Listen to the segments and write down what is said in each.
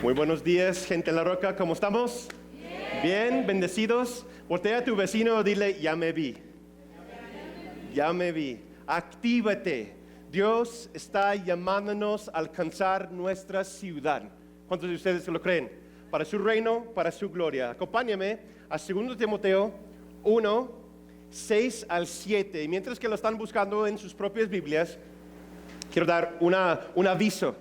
Muy buenos días, gente en la roca, ¿cómo estamos? Bien, bendecidos. Voltea a tu vecino, dile, ya me vi. Ya me vi. Actívate. Dios está llamándonos a alcanzar nuestra ciudad. ¿Cuántos de ustedes lo creen? Para su reino, para su gloria. Acompáñame a 2 Timoteo 1, 6 al 7. Y mientras que lo están buscando en sus propias Biblias, quiero dar un aviso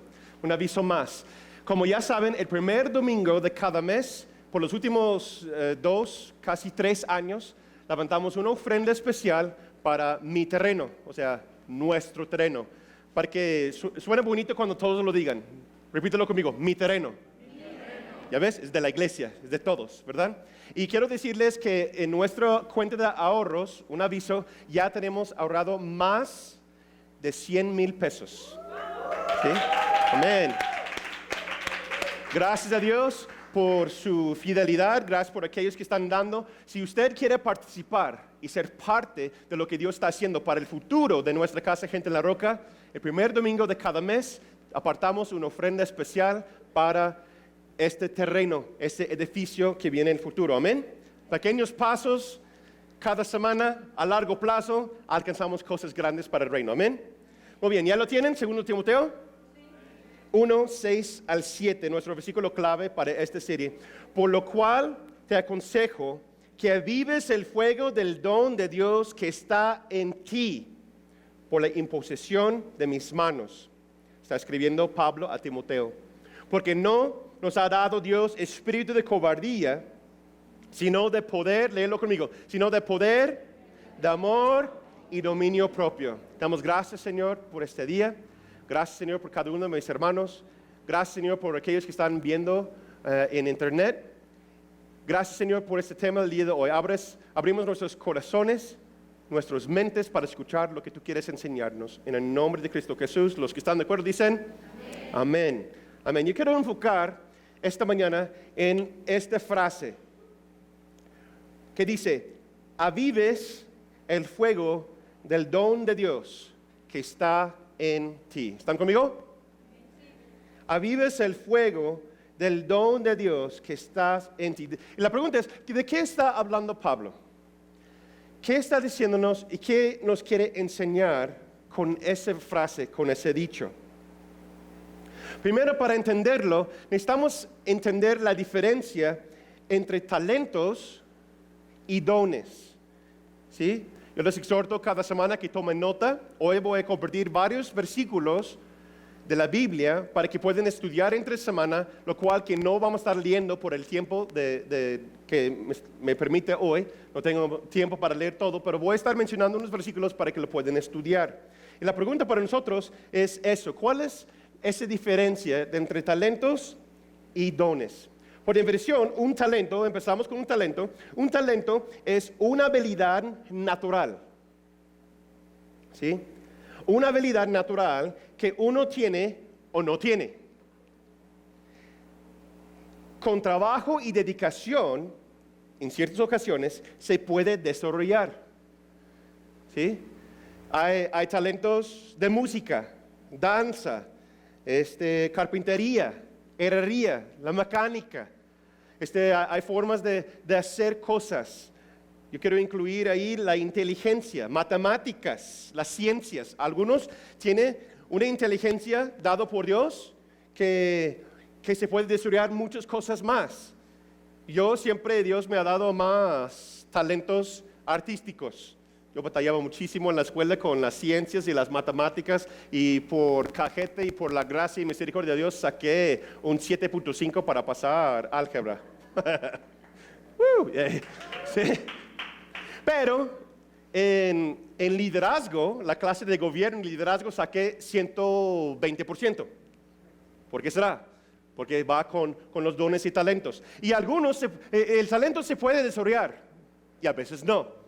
más. Como ya saben, el primer domingo de cada mes, por los últimos 2, casi 3 años, levantamos una ofrenda especial para mi terreno, o sea, nuestro terreno. Para que suene bonito cuando todos lo digan. Repítelo conmigo, mi terreno. Ya ves, es de la iglesia, es de todos, ¿verdad? Y quiero decirles que en nuestra cuenta de ahorros, un aviso, ya tenemos ahorrado más de 100,000 pesos. ¿Sí? Amén. Gracias a Dios por su fidelidad, gracias por aquellos que están dando. Si usted quiere participar y ser parte de lo que Dios está haciendo para el futuro de nuestra casa Gente en la Roca, el primer domingo de cada mes apartamos una ofrenda especial para este terreno, este edificio que viene en el futuro. Amén. Pequeños pasos cada semana, a largo plazo, alcanzamos cosas grandes para el reino. Amén. Muy bien, ¿ya lo tienen? 2 Timoteo 1, 6 al 7, nuestro versículo clave para esta serie. Por lo cual te aconsejo que avives el fuego del don de Dios que está en ti por la imposición de mis manos. Está escribiendo Pablo a Timoteo. Porque no nos ha dado Dios espíritu de cobardía, sino de poder, léelo conmigo, sino de poder, de amor y dominio propio. Damos gracias, Señor, por este día. Gracias, Señor, por cada uno de mis hermanos. Gracias, Señor, por aquellos que están viendo en internet. Gracias, Señor, por este tema del día de hoy. Abrimos nuestros corazones, nuestras mentes para escuchar lo que tú quieres enseñarnos. En el nombre de Cristo Jesús, los que están de acuerdo dicen, amén. Amén. Yo quiero enfocar esta mañana en esta frase que dice, avives el fuego del don de Dios que está en ti. ¿Están conmigo? Avives el fuego del don de Dios que está en ti. Y la pregunta es, ¿de qué está hablando Pablo? ¿Qué está diciéndonos y qué nos quiere enseñar con esa frase, con ese dicho? Primero, para entenderlo, necesitamos entender la diferencia entre talentos y dones. ¿Sí? Yo les exhorto cada semana que tomen nota. Hoy voy a compartir varios versículos de la Biblia para que puedan estudiar entre semana, lo cual que no vamos a estar leyendo por el tiempo que me permite hoy. No tengo tiempo para leer todo, pero voy a estar mencionando unos versículos para que lo puedan estudiar. Y la pregunta para nosotros es eso, ¿cuál es esa diferencia entre talentos y dones? Por definición, un talento, empezamos con un talento es una habilidad natural, ¿sí? Una habilidad natural que uno tiene o no tiene. Con trabajo y dedicación, en ciertas ocasiones, se puede desarrollar, ¿sí? Hay talentos de música, danza, carpintería, herrería, la mecánica. Hay formas de hacer cosas. Yo quiero incluir ahí la inteligencia, matemáticas, las ciencias. Algunos tienen una inteligencia dada por Dios que se puede desarrollar muchas cosas más. Dios me ha dado más talentos artísticos. Yo batallaba muchísimo en la escuela con las ciencias y las matemáticas y por cajete y por la gracia y misericordia de Dios saqué un 7.5 para pasar álgebra. Sí. Pero en liderazgo, la clase de gobierno y liderazgo saqué 120%. ¿Por qué será? Porque va con los dones y talentos. Y algunos, el talento se puede desarrollar y a veces no.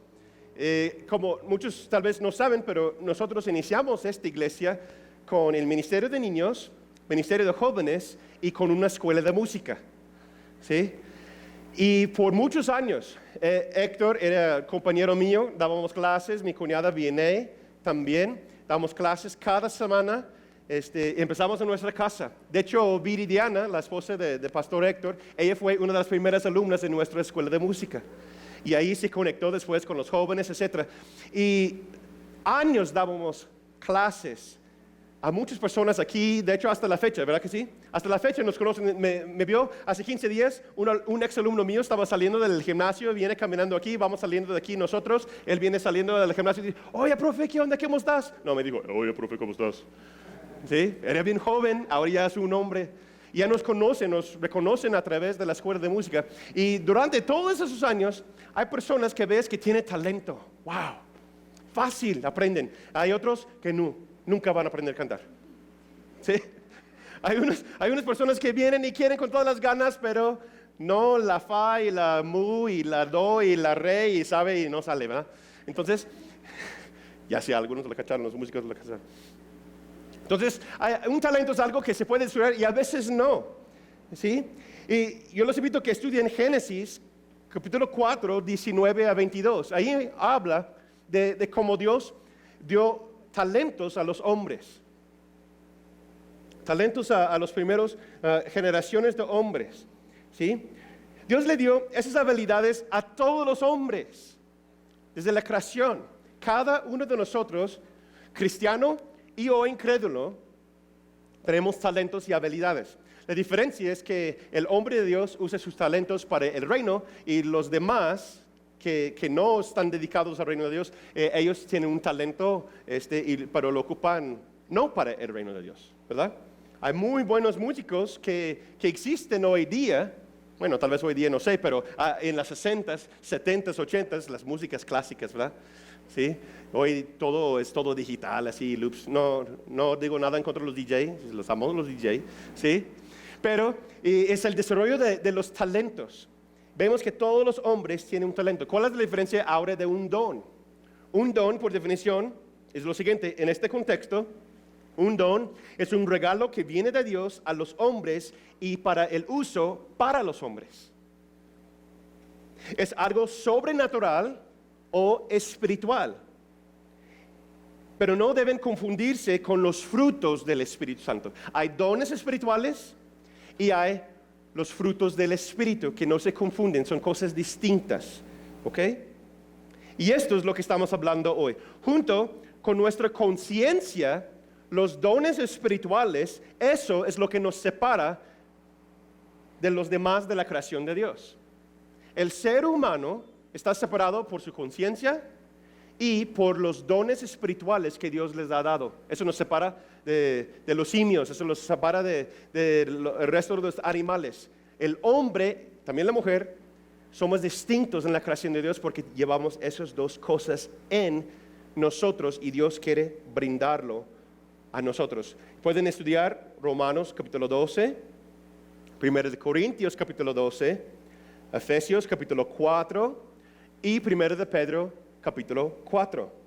Como muchos tal vez no saben, pero nosotros iniciamos esta iglesia con el ministerio de niños, ministerio de jóvenes y con una escuela de música, ¿sí? Y por muchos años, Héctor era compañero mío, dábamos clases, mi cuñada Viene también, dábamos clases cada semana empezamos en nuestra casa. De hecho, Viridiana, la esposa de Pastor Héctor, ella fue una de las primeras alumnas de nuestra escuela de música. Y ahí se conectó después con los jóvenes, etc. Y años dábamos clases a muchas personas aquí, de hecho hasta la fecha, ¿verdad que sí? Hasta la fecha nos conocen. Me vio hace 15 días, un ex alumno mío estaba saliendo del gimnasio, viene caminando aquí, vamos saliendo de aquí nosotros, él viene saliendo del gimnasio y dice, oye, profe, ¿qué onda? ¿Cómo estás? No, me dijo, oye, profe, ¿cómo estás? Sí, era bien joven, ahora ya es un hombre. Ya nos conocen, nos reconocen a través de la escuela de música. Y durante todos esos años, hay personas que ves que tienen talento. ¡Wow! Fácil, aprenden. Hay otros que nunca van a aprender a cantar. ¿Sí? Hay unas personas que vienen y quieren con todas las ganas, pero no la fa y la mu y la do y la re y sabe y no sale, ¿verdad? Entonces, ya sé, algunos lo cacharon, los músicos lo cacharon. Entonces, un talento es algo que se puede estudiar y a veces no, ¿sí? Y yo los invito a que estudien Génesis, capítulo 4, 19 a 22. Ahí habla de cómo Dios dio talentos a los hombres. Talentos a los primeros generaciones de hombres, ¿sí? Dios le dio esas habilidades a todos los hombres, desde la creación. Cada uno de nosotros, cristiano y o incrédulo, tenemos talentos y habilidades. La diferencia es que el hombre de Dios usa sus talentos para el reino y los demás que no están dedicados al reino de Dios, ellos tienen un talento, pero lo ocupan no para el reino de Dios, ¿verdad? Hay muy buenos músicos que existen hoy día. Bueno, tal vez hoy día no sé, pero en las 60s, 70s, 80s, las músicas clásicas, ¿verdad? ¿Sí? Hoy todo es todo digital, así, loops. No digo nada en contra de los DJs, los amo los DJs, ¿sí? Pero es el desarrollo de los talentos. Vemos que todos los hombres tienen un talento. ¿Cuál es la diferencia ahora de un don? Un don, por definición, es lo siguiente. En este contexto, un don es un regalo que viene de Dios a los hombres y para el uso para los hombres. Es algo sobrenatural o espiritual. Pero no deben confundirse con los frutos del Espíritu Santo. Hay dones espirituales y hay los frutos del Espíritu que no se confunden, son cosas distintas. ¿Ok? Y esto es lo que estamos hablando hoy. Junto con nuestra conciencia, los dones espirituales, eso es lo que nos separa de los demás de la creación de Dios. El ser humano está separado por su conciencia y por los dones espirituales que Dios les ha dado. Eso nos separa de los simios, eso nos separa del resto de los animales. El hombre, también la mujer, somos distintos en la creación de Dios porque llevamos esas dos cosas en nosotros y Dios quiere brindarlo a nosotros. Pueden estudiar Romanos capítulo 12, 1 de Corintios capítulo 12, Efesios capítulo 4 y 1 de Pedro capítulo 4.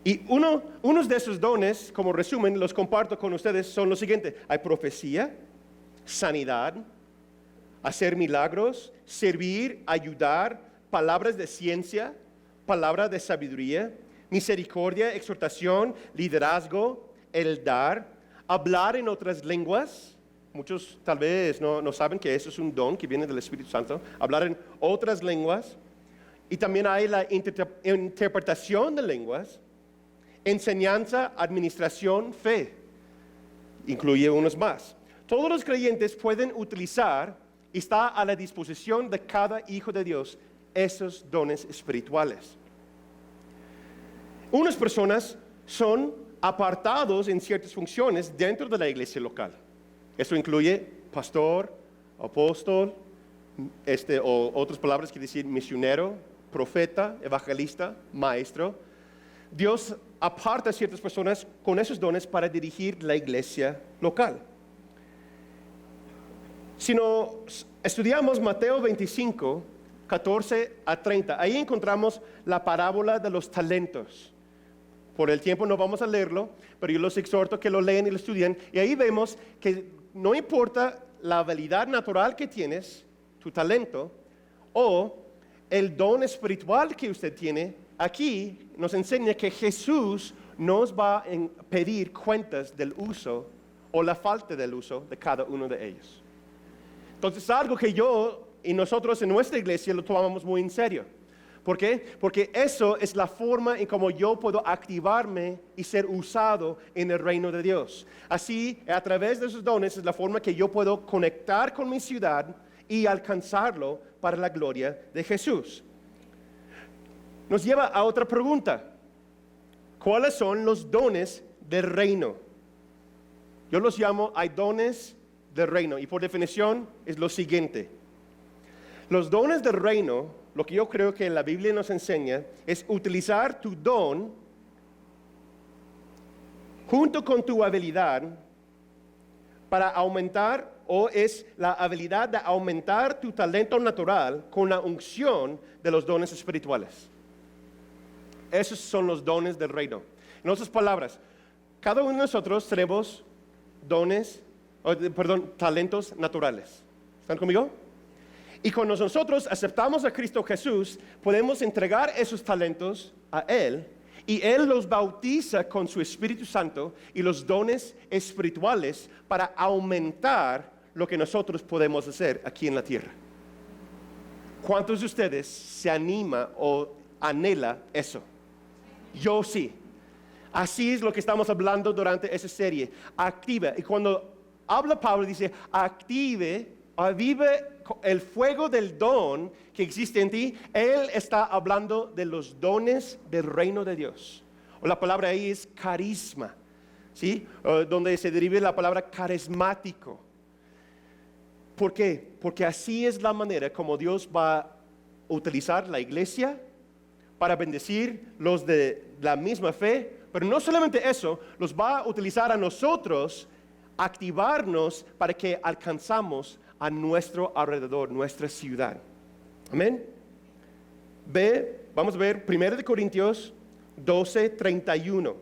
Y unos de esos dones, como resumen, los comparto con ustedes, son los siguientes. Hay profecía, sanidad, hacer milagros, servir, ayudar, palabras de ciencia, palabra de sabiduría, misericordia, exhortación, liderazgo, el dar, hablar en otras lenguas. Muchos tal vez no saben que eso es un don que viene del Espíritu Santo, hablar en otras lenguas. Y también hay la interpretación de lenguas, enseñanza, administración, fe. Incluye unos más. Todos los creyentes pueden utilizar y está a la disposición de cada hijo de Dios esos dones espirituales. Unas personas son apartados en ciertas funciones dentro de la iglesia local. Esto incluye pastor, apóstol, o otras palabras que decir misionero, profeta, evangelista, maestro. Dios aparta a ciertas personas con esos dones para dirigir la iglesia local. Si nos estudiamos Mateo 25, 14 a 30, ahí encontramos la parábola de los talentos. Por el tiempo no vamos a leerlo, pero yo los exhorto que lo lean y lo estudien. Y ahí vemos que no importa la habilidad natural que tienes, tu talento, o el don espiritual que usted tiene, aquí nos enseña que Jesús nos va a pedir cuentas del uso o la falta del uso de cada uno de ellos. Entonces, algo que yo y nosotros en nuestra iglesia lo tomamos muy en serio. ¿Por qué? Porque eso es la forma en cómo yo puedo activarme y ser usado en el reino de Dios. Así, a través de esos dones, es la forma que yo puedo conectar con mi ciudad y alcanzarlo para la gloria de Jesús. Nos lleva a otra pregunta. ¿Cuáles son los dones del reino? Yo los llamo, hay dones del reino, y por definición es lo siguiente. Los dones del reino, lo que yo creo que la Biblia nos enseña, es utilizar tu don junto con tu habilidad para aumentar, o es la habilidad de aumentar tu talento natural con la unción de los dones espirituales. Esos son los dones del reino. En otras palabras, cada uno de nosotros tenemos talentos naturales. ¿Están conmigo? Y cuando nosotros aceptamos a Cristo Jesús, podemos entregar esos talentos a Él y Él los bautiza con su Espíritu Santo y los dones espirituales para aumentar lo que nosotros podemos hacer aquí en la tierra. ¿Cuántos de ustedes se anima o anhela eso? Yo sí. Así es lo que estamos hablando durante esa serie. Activa. Y cuando habla Pablo dice, avive el fuego del don que existe en ti. Él está hablando de los dones del reino de Dios. O la palabra ahí es carisma, ¿sí? Donde se deriva la palabra carismático. ¿Por qué? Porque así es la manera como Dios va a utilizar la iglesia para bendecir los de la misma fe, pero no solamente eso, los va a utilizar a nosotros, activarnos para que alcanzamos a nuestro alrededor, nuestra ciudad. Amén. Vamos a ver 1 Corintios 12:31.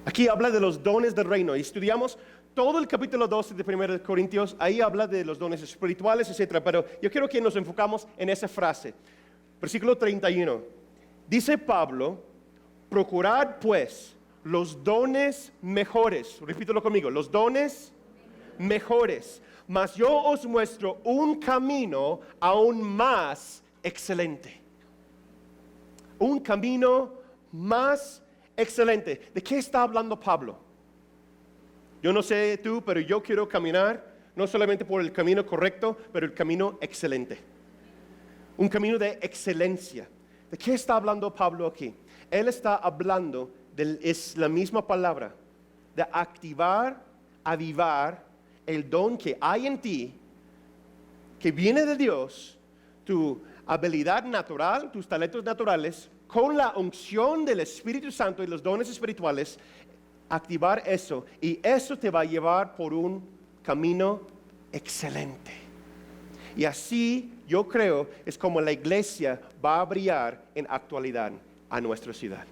Aquí habla de los dones del reino y estudiamos todo el capítulo 12 de 1 Corintios, ahí habla de los dones espirituales, etc. Pero yo quiero que nos enfocamos en esa frase. Versículo 31. Dice Pablo, procurad pues los dones mejores. Repítelo conmigo, los dones mejores. Mas yo os muestro un camino aún más excelente. Un camino más excelente. ¿De qué está hablando Pablo? Yo no sé tú, pero yo quiero caminar no solamente por el camino correcto, pero el camino excelente. Un camino de excelencia. ¿De qué está hablando Pablo aquí? Él está hablando, es la misma palabra, de activar, avivar el don que hay en ti, que viene de Dios, tu habilidad natural, tus talentos naturales, con la unción del Espíritu Santo y los dones espirituales, activar eso, y eso te va a llevar por un camino excelente. Y así, yo creo, es como la iglesia va a brillar en actualidad a nuestra ciudad.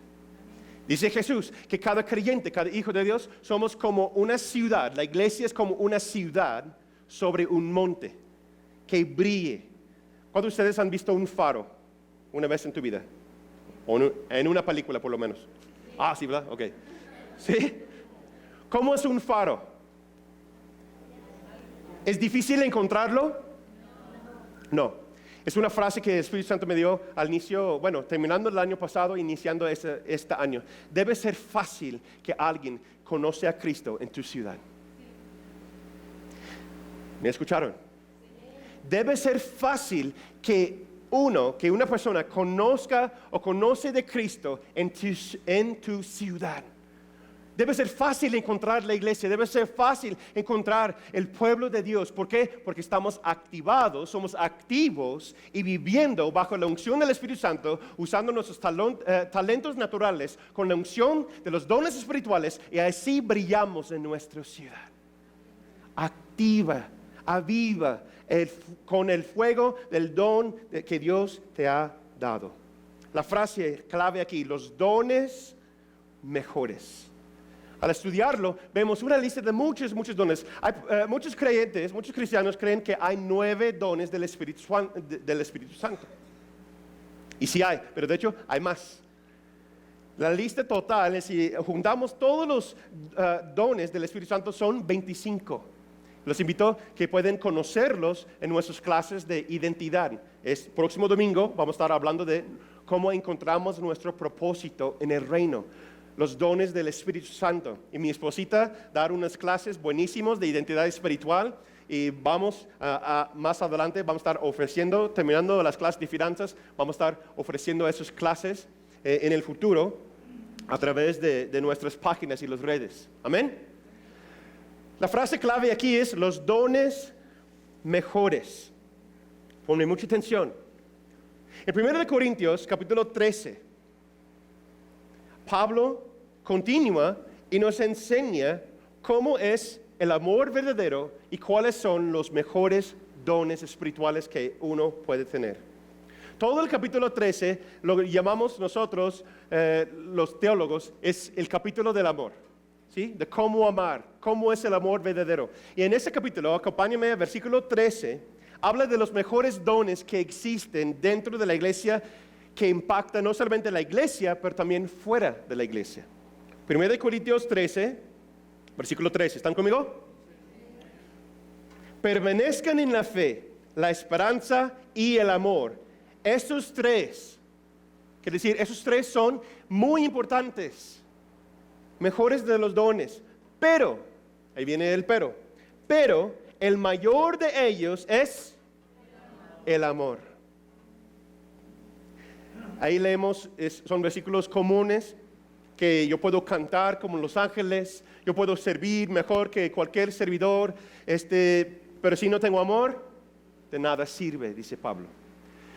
Dice Jesús que cada creyente, cada hijo de Dios, somos como una ciudad. La iglesia es como una ciudad sobre un monte que brille. ¿Cuántos de ustedes han visto un faro una vez en tu vida? O en una película, por lo menos. Ah, sí, ¿verdad? Ok. ¿Sí? ¿Cómo es un faro? ¿Es difícil encontrarlo? No. Es una frase que el Espíritu Santo me dio al inicio, terminando el año pasado, iniciando este año. Debe ser fácil que alguien conoce a Cristo en tu ciudad. ¿Me escucharon? Debe ser fácil que una persona conozca o conoce de Cristo en tu ciudad. Debe ser fácil encontrar la iglesia, debe ser fácil encontrar el pueblo de Dios. ¿Por qué? Porque estamos activados, somos activos y viviendo bajo la unción del Espíritu Santo, usando nuestros talentos naturales con la unción de los dones espirituales, y así brillamos en nuestra ciudad. Activa, aviva con el fuego del don que Dios te ha dado. La frase clave aquí, los dones mejores. Al estudiarlo, vemos una lista de muchos dones. Muchos creyentes, muchos cristianos creen que hay 9 dones del Espíritu Santo. Y sí hay, pero de hecho hay más. La lista total, si juntamos todos los dones del Espíritu Santo, son 25. Los invito a que pueden conocerlos en nuestras clases de identidad. Próximo domingo vamos a estar hablando de cómo encontramos nuestro propósito en el reino. Los dones del Espíritu Santo. Y mi esposita dar unas clases buenísimas de identidad espiritual. Y vamos más adelante, vamos a estar ofreciendo, terminando las clases de finanzas, vamos a estar ofreciendo esas clases en el futuro a través de nuestras páginas y las redes. Amén. La frase clave aquí es los dones mejores. Ponme mucha atención. En 1 Corintios, capítulo 13, Pablo continúa y nos enseña cómo es el amor verdadero y cuáles son los mejores dones espirituales que uno puede tener. Todo el capítulo 13 lo llamamos nosotros, los teólogos, es el capítulo del amor, ¿sí? De cómo amar, cómo es el amor verdadero. Y en ese capítulo, acompáñame, versículo 13, habla de los mejores dones que existen dentro de la iglesia que impactan no solamente la iglesia, pero también fuera de la iglesia. 1 Corintios 13, versículo 13, ¿están conmigo? Permanezcan en la fe, la esperanza y el amor. Estos tres, quiere decir, esos tres son muy importantes, mejores de los dones. Pero, ahí viene el pero el mayor de ellos es el amor. Ahí leemos, son versículos comunes que yo puedo cantar como los ángeles, yo puedo servir mejor que cualquier servidor, pero si no tengo amor, de nada sirve, dice Pablo.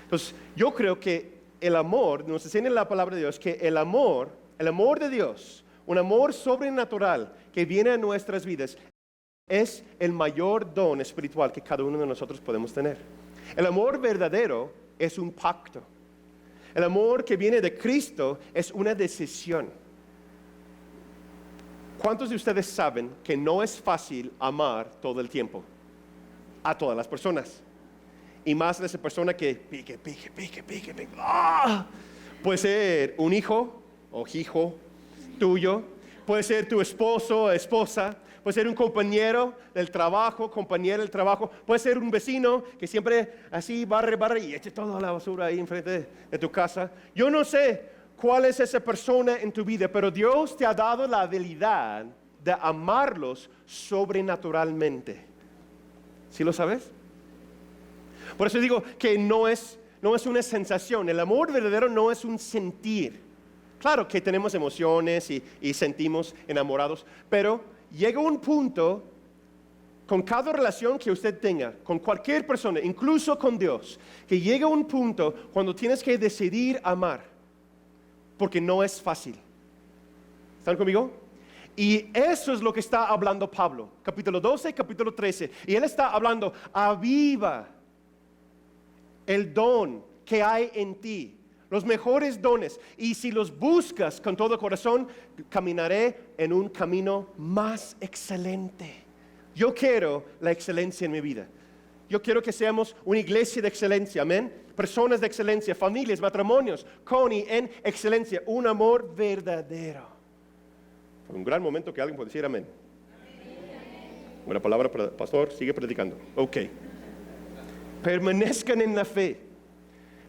Entonces, yo creo que el amor, nos enseña la palabra de Dios, que el amor de Dios, un amor sobrenatural que viene a nuestras vidas, es el mayor don espiritual que cada uno de nosotros podemos tener. El amor verdadero es un pacto. El amor que viene de Cristo es una decisión. ¿Cuántos de ustedes saben que no es fácil amar todo el tiempo? A todas las personas. Y más de esa persona que pique. ¡Ah! Puede ser un hijo o hijo tuyo. Puede ser tu esposo o esposa. Puede ser un compañero del trabajo, compañera del trabajo. Puede ser un vecino que siempre así barre y eche toda la basura ahí enfrente de tu casa. Yo no sé cuál es esa persona en tu vida, pero Dios te ha dado la habilidad de amarlos sobrenaturalmente. ¿Sí lo sabes? Por eso digo que no es una sensación. El amor verdadero no es un sentir. Claro que tenemos emociones y sentimos enamorados, pero llega un punto con cada relación que usted tenga, con cualquier persona, incluso con Dios, que llega un punto cuando tienes que decidir amar, porque no es fácil. ¿Están conmigo? Y eso es lo que está hablando Pablo, capítulo 12, capítulo 13. Y él está hablando, aviva el don que hay en ti, los mejores dones. Y si los buscas con todo corazón, caminaré en un camino más excelente. Yo quiero la excelencia en mi vida. Yo quiero que seamos una iglesia de excelencia, amén. Personas de excelencia, familias, matrimonios, Connie, en excelencia, un amor verdadero. Fue un gran momento que alguien puede decir amén. Buena palabra, pastor, sigue predicando. Ok. Permanezcan en la fe,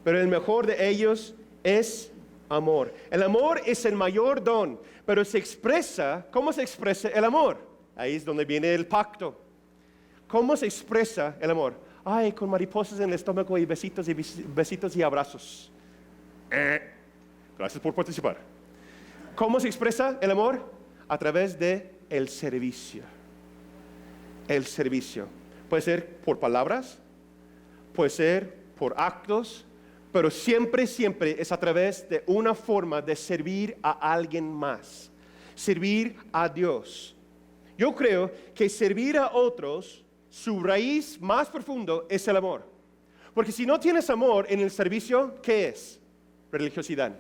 pero el mejor de ellos es amor. El amor es el mayor don, pero se expresa, ¿cómo se expresa el amor? Ahí es donde viene el pacto. ¿Cómo se expresa el amor? Ay, con mariposas en el estómago y besitos y abrazos. Gracias por participar. ¿Cómo se expresa el amor? A través de el servicio. El servicio. Puede ser por palabras, puede ser por actos, pero siempre es a través de una forma de servir a alguien más. Servir a Dios. Yo creo que servir a otros, su raíz más profundo es el amor. Porque si no tienes amor en el servicio, ¿qué es? Religiosidad.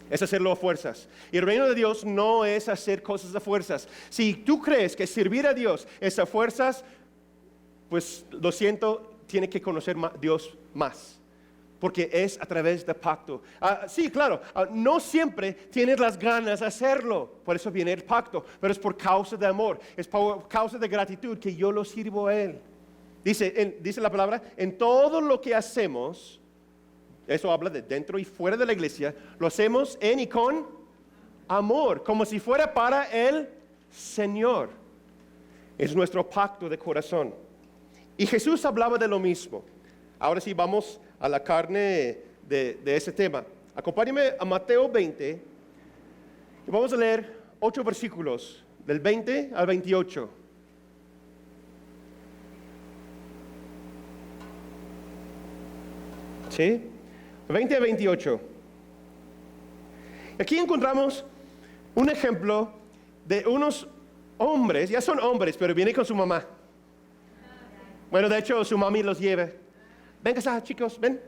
Es hacerlo a fuerzas. Y el reino de Dios no es hacer cosas a fuerzas. Si tú crees que servir a Dios es a fuerzas, pues lo siento, tiene que conocer a Dios más. porque es a través de pacto. Sí, claro, no siempre tienes las ganas de hacerlo, por eso viene el pacto, pero es por causa de amor, es por causa de gratitud que yo lo sirvo a Él. Dice la palabra, en todo lo que hacemos, eso habla de dentro y fuera de la iglesia, lo hacemos en y con amor, como si fuera para el Señor. Es nuestro pacto de corazón. Y Jesús hablaba de lo mismo. Ahora sí, vamos a la carne de ese tema. Acompáñeme a Mateo 20 y vamos a leer 8 versículos, del 20 al 28. ¿Sí? 20 a 28. Aquí encontramos un ejemplo de unos hombres, ya son hombres, pero vienen con su mamá. Bueno, de hecho, su mami los lleva. Venga, chicos, ven.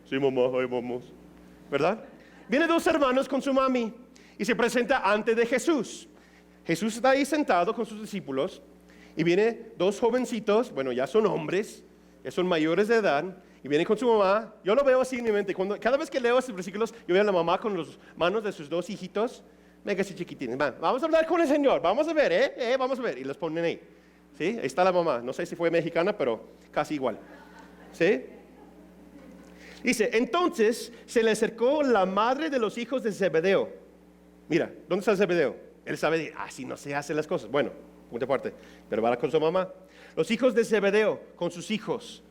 Sí, mamá, ahí vamos. ¿Verdad? Vienen dos hermanos con su mami y se presenta ante de Jesús. Jesús está ahí sentado con sus discípulos y vienen dos jovencitos, bueno, ya son hombres, ya son mayores de edad, y vienen con su mamá. Yo lo veo así en mi mente. Cada vez que leo estos versículos, yo veo a la mamá con las manos de sus dos hijitos. Venga, sí, chiquitines, vamos a hablar con el Señor, vamos a ver, vamos a ver. Y los ponen ahí. ¿Sí? Ahí está la mamá. No sé si fue mexicana, pero casi igual. ¿Sí? Dice, entonces se le acercó la madre de los hijos de Zebedeo. Mira, ¿dónde está Zebedeo? Él sabe decir, así no se hacen las cosas. Bueno, punto aparte, pero va con su mamá. Los hijos de Zebedeo con sus hijos.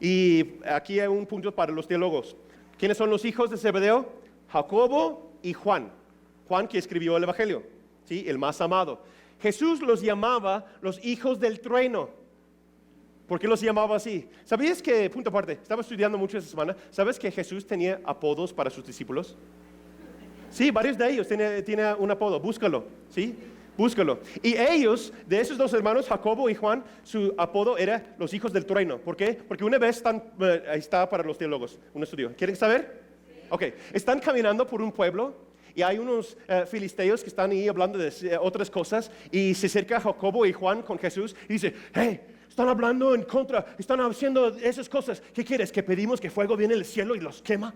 Y aquí hay un punto para los teólogos. ¿Quiénes son los hijos de Zebedeo? Jacobo y Juan. Juan que escribió el Evangelio, ¿sí? El más amado. Jesús los llamaba los hijos del trueno. ¿Por qué los llamaba así? ¿Sabías que, punto aparte, estaba estudiando mucho esta semana, ¿sabes que Jesús tenía apodos para sus discípulos? Sí, varios de ellos tienen un apodo, búscalo, ¿sí? Búscalo. Y ellos, de esos dos hermanos, Jacobo y Juan, su apodo era los hijos del trueno. ¿Por qué? Porque una vez ahí está para los teólogos, un estudio. ¿Quieren saber? Sí. Ok, están caminando por un pueblo y hay unos filisteos que están ahí hablando de otras cosas y se acerca Jacobo y Juan con Jesús y dice, hey, están hablando en contra, están haciendo esas cosas. ¿Qué quieres? ¿Que pedimos que fuego viene del cielo y los quema?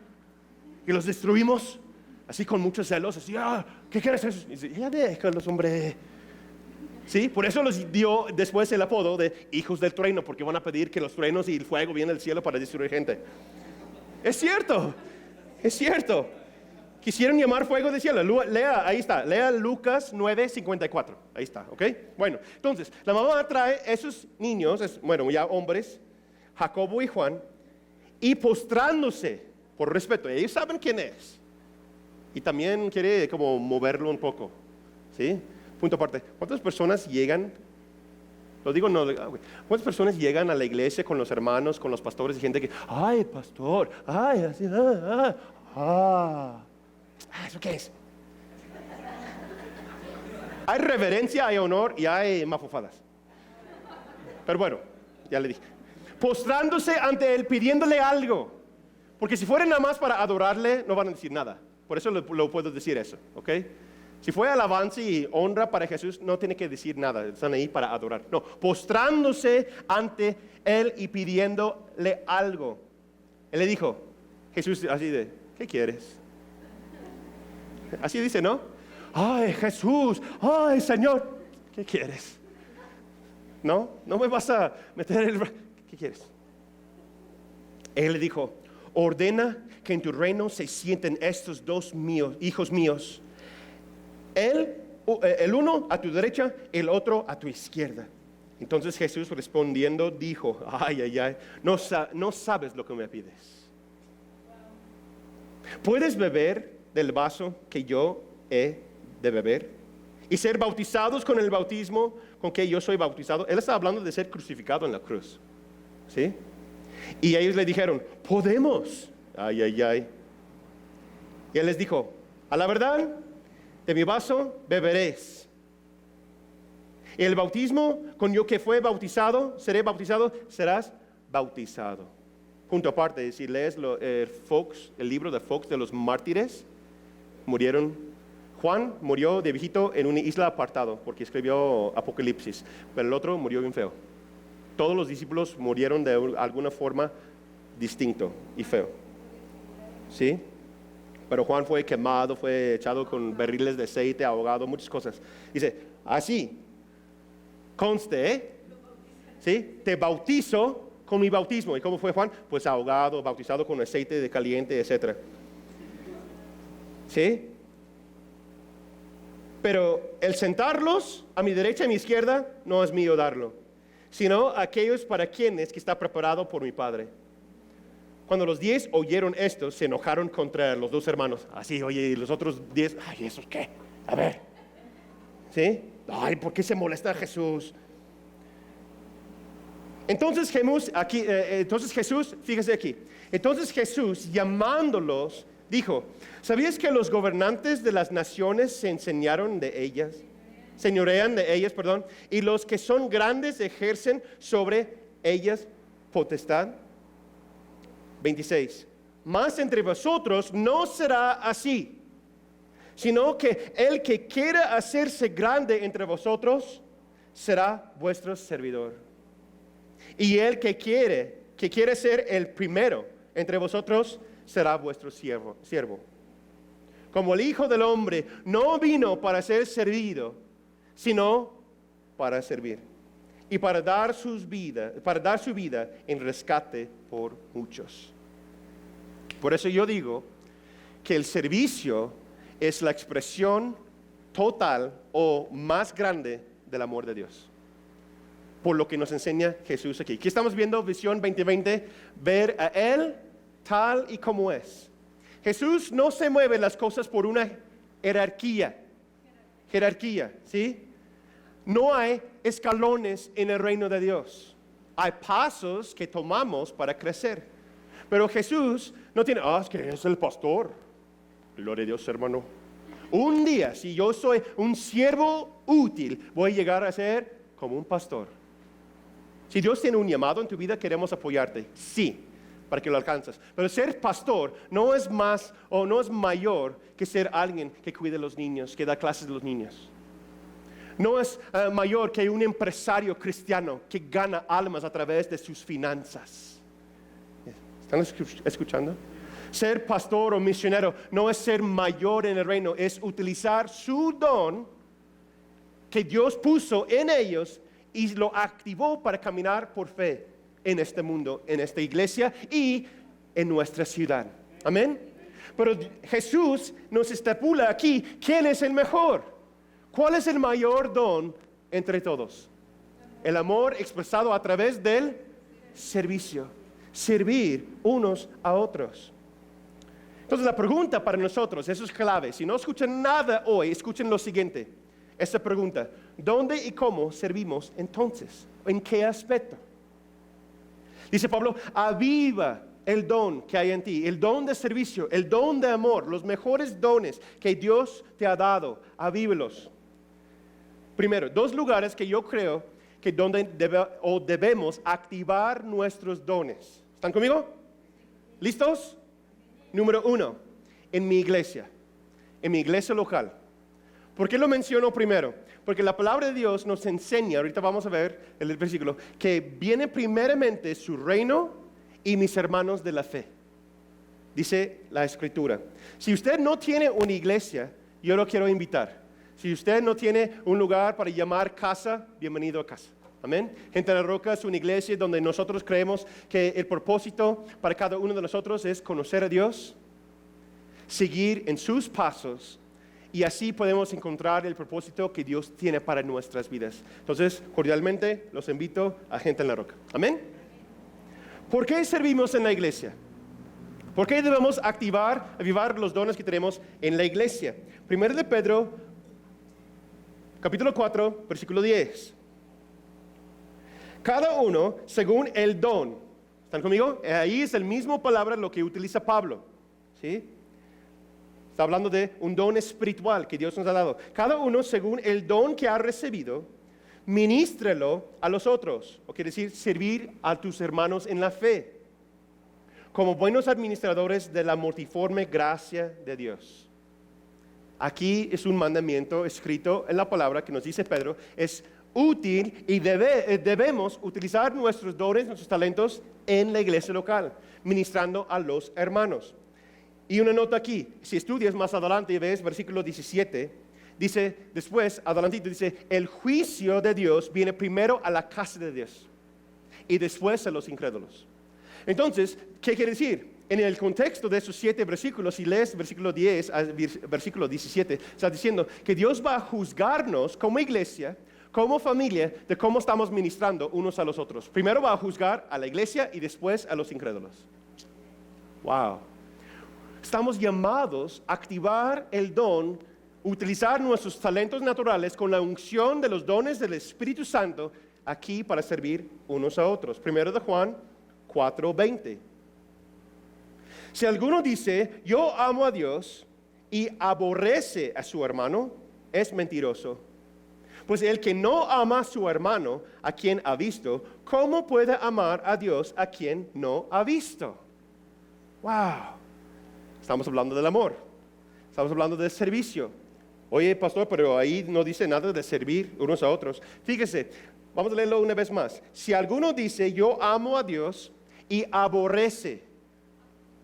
¿Y los destruimos? Así con muchos celos, así, ¿qué quieres eso? Y dice, ya déjalos, hombre. Sí, por eso les dio después el apodo de hijos del trueno, porque van a pedir que los truenos y el fuego vienen del cielo para destruir gente. Es cierto. Quisieron llamar fuego del cielo. Lea, ahí está, lea Lucas 9:54. Ahí está, ¿ok? Bueno, entonces, la mamá trae esos niños, bueno, ya hombres, Jacobo y Juan, y postrándose, por respeto, ellos saben quién es. Y también quiere como moverlo un poco, ¿sí? Punto aparte. ¿Cuántas personas llegan? Lo digo no. ¿Cuántas personas llegan a la iglesia con los hermanos, con los pastores y gente que, ay, pastor, ay, así, ¿eso qué es? Hay reverencia, hay honor y hay mafufadas. Pero bueno, ya le dije. Postrándose ante él, pidiéndole algo. Porque si fuera nada más para adorarle, no van a decir nada. Por eso lo puedo decir eso, ¿ok? Si fue alabanza y honra para Jesús, no tiene que decir nada, están ahí para adorar. No, postrándose ante Él y pidiéndole algo. Él le dijo, Jesús así de, ¿qué quieres? Así dice, ¿no? Ay, Jesús, ay, Señor, ¿qué quieres? No me vas a meter el... ¿Qué quieres? Él le dijo, ordena que en tu reino se sienten estos dos hijos míos. El uno a tu derecha, el otro a tu izquierda. Entonces Jesús respondiendo dijo, ay, no sabes lo que me pides. ¿Puedes beber del vaso que yo he de beber? Y ser bautizados con el bautismo con que yo soy bautizado. Él está hablando de ser crucificado en la cruz. ¿Sí? Y ellos le dijeron, podemos. Ay. Y él les dijo, a la verdad, de mi vaso beberéis. Y el bautismo con yo que fue bautizado, seré bautizado, serás bautizado. Punto aparte, si lees el libro de Fox de los mártires, murieron. Juan murió de viejito en una isla apartado porque escribió Apocalipsis, pero el otro murió bien feo. Todos los discípulos murieron de alguna forma distinto y feo. ¿Sí? Pero Juan fue quemado, fue echado con barriles de aceite, ahogado, muchas cosas. Dice, así, conste, ¿sí? Te bautizo con mi bautismo. ¿Y cómo fue Juan? Pues ahogado, bautizado con aceite de caliente, etc. ¿Sí? Pero el sentarlos a mi derecha y a mi izquierda no es mío darlo, sino aquellos para quienes que está preparado por mi Padre. Cuando los 10 oyeron esto, se enojaron contra los 2 hermanos. Así, oye, y los otros 10, ay, ¿eso qué? A ver, ¿sí? Ay, ¿por qué se molesta Jesús? Entonces Jesús, fíjese aquí, entonces Jesús llamándolos, dijo, ¿sabías que los gobernantes de las naciones se señorean de ellas, y los que son grandes ejercen sobre ellas potestad? 26. Mas entre vosotros no será así, sino que el que quiera hacerse grande entre vosotros será vuestro servidor. Y el que quiere ser el primero entre vosotros será vuestro siervo. Como el Hijo del Hombre no vino para ser servido, sino para servir y para dar su vida en rescate por muchos. Por eso yo digo que el servicio es la expresión total o más grande del amor de Dios. Por lo que nos enseña Jesús aquí. Aquí estamos viendo Visión 2020, ver a Él tal y como es. Jesús no se mueve las cosas por una jerarquía, ¿sí? No hay escalones en el reino de Dios. Hay pasos que tomamos para crecer. Pero Jesús no tiene, es que es el pastor. Gloria a Dios, hermano. Un día, si yo soy un siervo útil, voy a llegar a ser como un pastor. Si Dios tiene un llamado en tu vida, queremos apoyarte. Sí, para que lo alcances. Pero ser pastor no es más o no es mayor que ser alguien que cuide a los niños, que da clases a los niños. No es mayor que un empresario cristiano que gana almas a través de sus finanzas. ¿Están escuchando? Ser pastor o misionero no es ser mayor en el reino, es utilizar su don que Dios puso en ellos y lo activó para caminar por fe en este mundo, en esta iglesia y en nuestra ciudad. Amén. Pero Jesús nos estipula aquí quién es el mejor. ¿Cuál es el mayor don entre todos? El amor expresado a través del servicio. Servir unos a otros. Entonces la pregunta para nosotros, eso es clave. Si no escuchan nada hoy, escuchen lo siguiente. Esta pregunta, ¿dónde y cómo servimos entonces? ¿En qué aspecto? Dice Pablo, aviva el don que hay en ti, el don de servicio, el don de amor, los mejores dones que Dios te ha dado, avívelos. Primero, 2 lugares que yo creo que donde debemos activar nuestros dones. ¿Están conmigo? ¿Listos? Número 1, en mi iglesia local. ¿Por qué lo menciono primero? Porque la palabra de Dios nos enseña, ahorita vamos a ver el versículo, que viene primeramente su reino y mis hermanos de la fe. Dice la Escritura. Si usted no tiene una iglesia, yo lo quiero invitar. Si usted no tiene un lugar para llamar casa, bienvenido a casa. Amén. Gente de la Roca es una iglesia donde nosotros creemos que el propósito para cada uno de nosotros es conocer a Dios, seguir en sus pasos y así podemos encontrar el propósito que Dios tiene para nuestras vidas. Entonces, cordialmente los invito a Gente en la Roca. Amén. ¿Por qué servimos en la iglesia? ¿Por qué debemos avivar los dones que tenemos en la iglesia? 1 de Pedro, capítulo 4, versículo 10. Cada uno según el don. ¿Están conmigo? Ahí es el mismo palabra lo que utiliza Pablo. ¿Sí? Está hablando de un don espiritual que Dios nos ha dado. Cada uno según el don que ha recibido, ministrelo a los otros. O quiere decir, servir a tus hermanos en la fe. Como buenos administradores de la multiforme gracia de Dios. Aquí es un mandamiento escrito en la palabra que nos dice Pedro, es útil y debemos utilizar nuestros dones, nuestros talentos en la iglesia local, ministrando a los hermanos. Y una nota aquí, si estudias más adelante y ves versículo 17, dice, después, adelantito, dice, el juicio de Dios viene primero a la casa de Dios y después a los incrédulos. Entonces, ¿qué quiere decir? En el contexto de esos 7 versículos, si lees versículo 10 al versículo 17, está diciendo que Dios va a juzgarnos como iglesia, como familia, de cómo estamos ministrando unos a los otros. Primero va a juzgar a la iglesia y después a los incrédulos. Wow. Estamos llamados a activar el don, utilizar nuestros talentos naturales con la unción de los dones del Espíritu Santo aquí para servir unos a otros. Primero de Juan 4:20. Si alguno dice, yo amo a Dios y aborrece a su hermano, es mentiroso. Pues el que no ama a su hermano, a quien ha visto, ¿cómo puede amar a Dios a quien no ha visto? Wow. Estamos hablando del amor. Estamos hablando del servicio. Oye, pastor, pero ahí no dice nada de servir unos a otros. Fíjese, vamos a leerlo una vez más. Si alguno dice, yo amo a Dios y aborrece,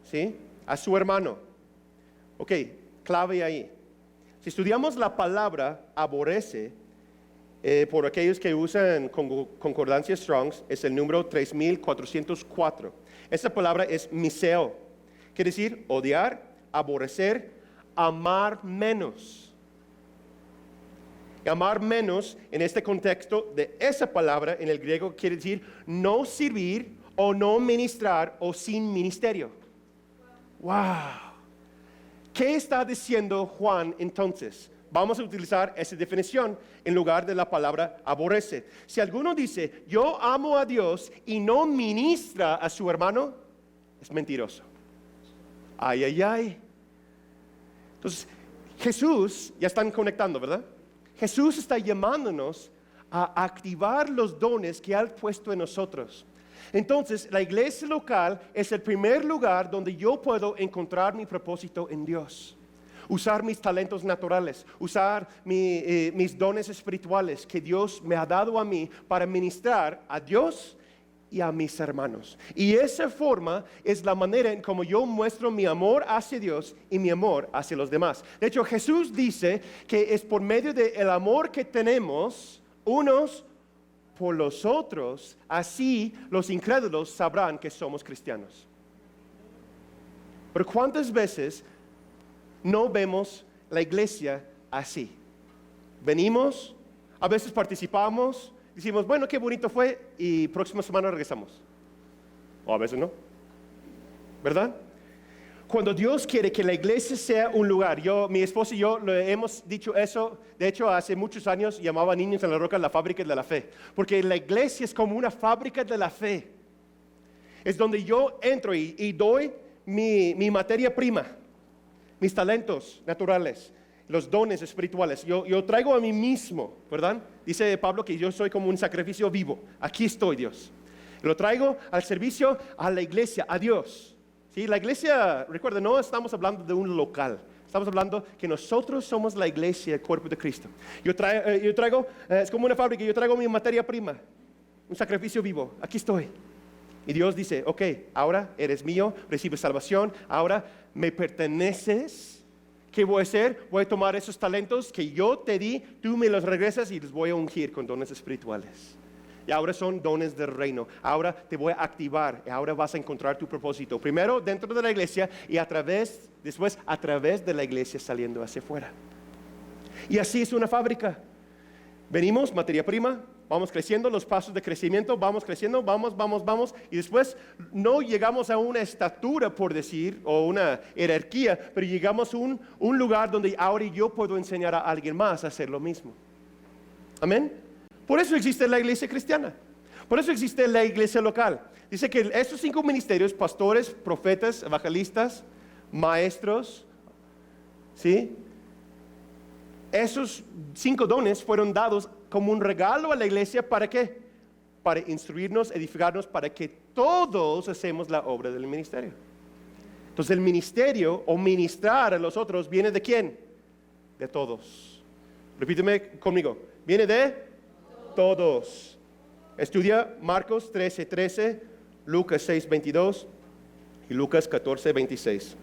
¿sí?, a su hermano. Ok, clave ahí. Si estudiamos la palabra aborrece, por aquellos que usan concordancia Strong's, es el número 3404. Esa palabra es miseo. Quiere decir odiar, aborrecer, amar menos. Y amar menos en este contexto de esa palabra en el griego quiere decir no servir o no ministrar o sin ministerio. Wow. ¿Qué está diciendo Juan entonces? Vamos a utilizar esa definición en lugar de la palabra aborrece. Si alguno dice, yo amo a Dios y no ministra a su hermano, es mentiroso. Ay, ay, ay. Entonces, Jesús, ya están conectando, ¿verdad? Jesús está llamándonos a activar los dones que ha puesto en nosotros. Entonces, la iglesia local es el primer lugar donde yo puedo encontrar mi propósito en Dios. Usar mis talentos naturales, usar mis dones espirituales que Dios me ha dado a mí para ministrar a Dios y a mis hermanos. Y esa forma es la manera en como yo muestro mi amor hacia Dios y mi amor hacia los demás. De hecho, Jesús dice que es por medio del amor que tenemos unos por los otros, así los incrédulos sabrán que somos cristianos. Pero ¿cuántas veces no vemos la iglesia así? Venimos, a veces participamos, decimos, bueno, qué bonito fue, y próxima semana regresamos. O a veces no, ¿verdad? Cuando Dios quiere que la iglesia sea un lugar, mi esposa y yo le hemos dicho eso, de hecho hace muchos años llamaba Niños en la Roca la fábrica de la fe, porque la iglesia es como una fábrica de la fe. Es donde yo entro y doy mi materia prima, mis talentos naturales, los dones espirituales. Yo traigo a mí mismo, ¿verdad? Dice Pablo que yo soy como un sacrificio vivo. Aquí estoy, Dios. Lo traigo al servicio a la iglesia, a Dios. ¿Sí? La iglesia, recuerda, no estamos hablando de un local. Estamos hablando que nosotros somos la iglesia, el cuerpo de Cristo. Yo traigo, es como una fábrica, yo traigo mi materia prima, un sacrificio vivo. Aquí estoy. Y Dios dice, ok, ahora eres mío, recibes salvación, ahora me perteneces. ¿Qué voy a hacer? Voy a tomar esos talentos que yo te di, tú me los regresas y los voy a ungir con dones espirituales. Y ahora son dones del reino. Ahora te voy a activar y ahora vas a encontrar tu propósito. Primero dentro de la iglesia y después a través de la iglesia saliendo hacia afuera. Y así es una fábrica. Venimos, materia prima, vamos creciendo, los pasos de crecimiento, vamos creciendo, vamos. Y después no llegamos a una estatura, por decir, o una jerarquía, pero llegamos a un lugar donde ahora yo puedo enseñar a alguien más a hacer lo mismo. Amén. Por eso existe la iglesia cristiana. Por eso existe la iglesia local. Dice que estos 5 ministerios, pastores, profetas, evangelistas, maestros, ¿sí? Esos 5 dones fueron dados como un regalo a la iglesia. ¿Para qué? Para instruirnos, edificarnos, para que todos hacemos la obra del ministerio. Entonces el ministerio o ministrar a los otros viene ¿de quién? De todos. Repíteme conmigo. Viene de todos. Estudia Marcos 13:13, Lucas 6:22 y Lucas 14:26.